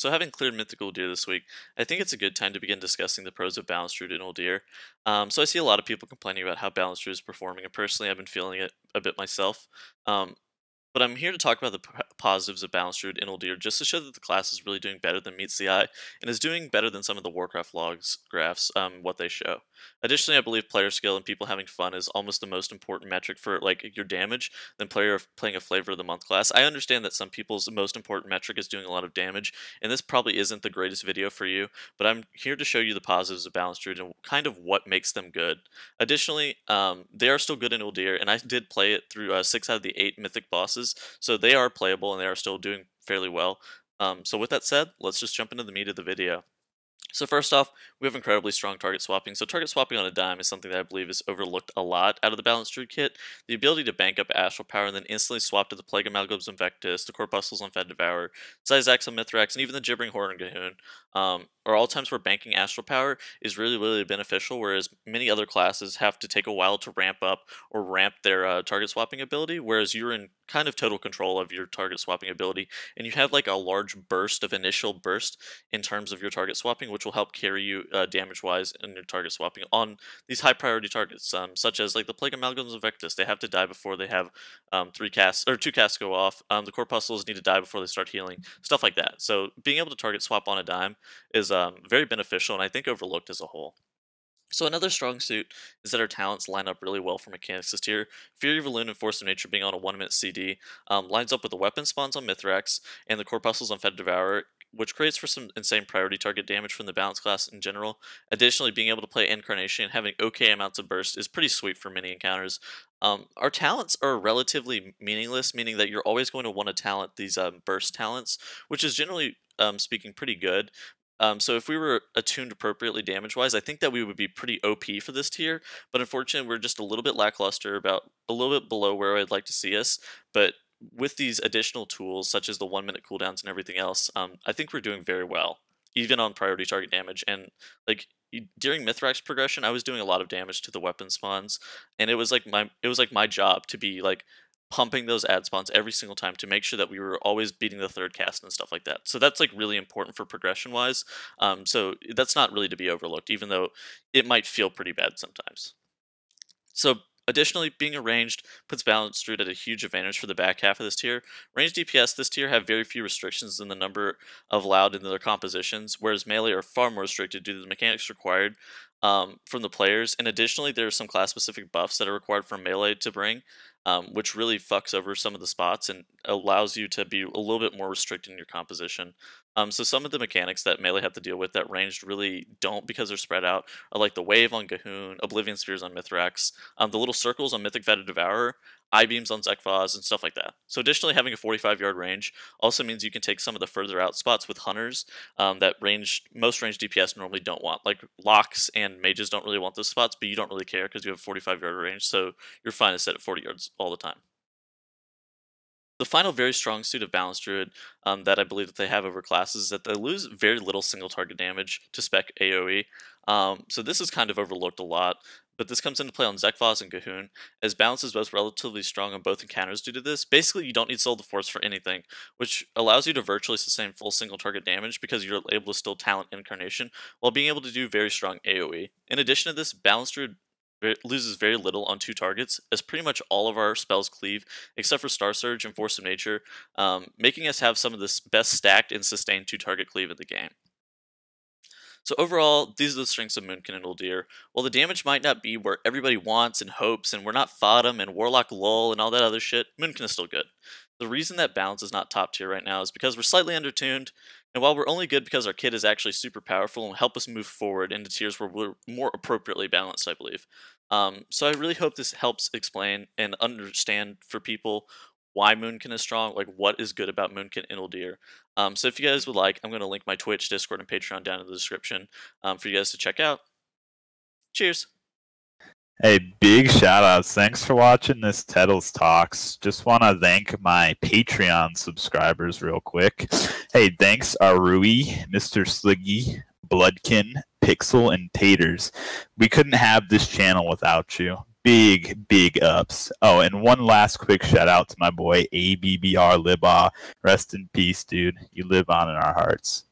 So having cleared Mythical Uldir this week, I think it's a good time to begin discussing the pros of Balanced Druid in Uldir. So I see a lot of people complaining about how Balanced Druid is performing, and personally I've been feeling it a bit myself. Um, but I'm here to talk about the positives of Balanced Druid in Uldir, just to show that the class is really doing better than meets the eye, and is doing better than some of the Warcraft logs graphs, what they show. Additionally, I believe player skill and people having fun is almost the most important metric for like your damage than playing a Flavor of the Month class. I understand that some people's most important metric is doing a lot of damage, and this probably isn't the greatest video for you, but I'm here to show you the positives of Balanced Druid and kind of what makes them good. Additionally, they are still good in Uldir, and I did play it through 6 out of the 8 mythic bosses, so they are playable and they are still doing fairly well. So with that said, let's just jump into the meat of the video. So first off, we have incredibly strong target swapping. So target swapping on a dime is something that I believe is overlooked a lot out of the Balanced Druid kit. The ability to bank up Astral Power and then instantly swap to the Plague Amalgams on Vectis, the Corpuscles on Fed Devourer, Zyzax on Mithrax, and even the Gibbering Horde on Gahoon, are all times where banking Astral Power is really beneficial, whereas many other classes have to take a while to ramp up or ramp their target swapping ability, whereas you're in kind of total control of your target swapping ability, and you have like a large burst of initial burst in terms of your target swapping, which will help carry you damage-wise in your target swapping on these high-priority targets, such as like the Plague Amalgams of Vectis. They have to die before they have 2 casts go off. The Corpuscles need to die before they start healing, stuff like that. So being able to target swap on a dime is very beneficial, and I think overlooked as a whole. So another strong suit is that our talents line up really well for mechanics this tier. Fury of Elune and Force of Nature being on a 1-minute CD lines up with the weapon spawns on Mithrax and the Corpuscles on Fed Devourer, which creates for some insane priority target damage from the balance class in general. Additionally, being able to play Incarnation and having okay amounts of burst is pretty sweet for many encounters. Our talents are relatively meaningless, meaning that you're always going to want to talent these burst talents, which is generally speaking pretty good. So if we were attuned appropriately damage-wise, I think that we would be pretty OP for this tier, but unfortunately we're just a little bit lackluster, about a little bit below where I'd like to see us, but with these additional tools, such as the 1-minute cooldowns and everything else, I think we're doing very well, even on priority target damage, and like during Mithrax progression, I was doing a lot of damage to the weapon spawns, and it was like my job to be like pumping those ad spawns every single time to make sure that we were always beating the 3rd cast and stuff like that. So that's like really important for progression wise. So that's not really to be overlooked, even though it might feel pretty bad sometimes. So additionally, being a ranged puts Balanced Druid at a huge advantage for the back half of this tier. Ranged DPS this tier have very few restrictions in the number of allowed in their compositions, whereas melee are far more restricted due to the mechanics required from the players. And additionally, there are some class-specific buffs that are required for melee to bring, which really fucks over some of the spots and allows you to be a little bit more restricted in your composition. So some of the mechanics that melee have to deal with that ranged really don't, because they're spread out, are like the wave on Gahoon, Oblivion Spheres on Mithrax, the little circles on Mythic Fed Devourer, I-beams on Zekvaz, and stuff like that. So additionally, having a 45-yard range also means you can take some of the further out spots with hunters that most ranged DPS normally don't want. Like locks and mages don't really want those spots, but you don't really care because you have a 45-yard range, so you're fine to set at 40 yards all the time. The final very strong suit of Balanced Druid that I believe that they have over classes is that they lose very little single target damage to spec AoE. So this is kind of overlooked a lot, but this comes into play on Zekvaz and Gahoon, as Balance is both relatively strong on both encounters due to this. Basically, you don't need Soul the Force for anything, which allows you to virtually sustain full single target damage because you're able to still talent Incarnation while being able to do very strong AoE. In addition to this, Balanced Druid loses very little on 2 targets, as pretty much all of our spells cleave, except for Star Surge and Force of Nature, making us have some of the best stacked and sustained 2-target cleave in the game. So overall, these are the strengths of Moonkin and Uldir. While the damage might not be where everybody wants and hopes, and we're not Fodum and Warlock Lull and all that other shit, Moonkin is still good. The reason that Balance is not top tier right now is because we're slightly undertuned, and while we're only good because our kit is actually super powerful and will help us move forward into tiers where we're more appropriately balanced, I believe. So I really hope this helps explain and understand for people why Moonkin is strong, like what is good about Moonkin and Uldir. So if you guys would like, I'm going to link my Twitch, Discord, and Patreon down in the description for you guys to check out. Cheers! Hey, big shout outs. Thanks for watching this Tettles Talks. Just want to thank my Patreon subscribers real quick. Hey, thanks Arui, Mr. Sliggy, Bloodkin, Pixel, and Taters. We couldn't have this channel without you. Big ups. Oh, and one last quick shout out to my boy ABBR Libaugh. Rest in peace, dude. You live on in our hearts.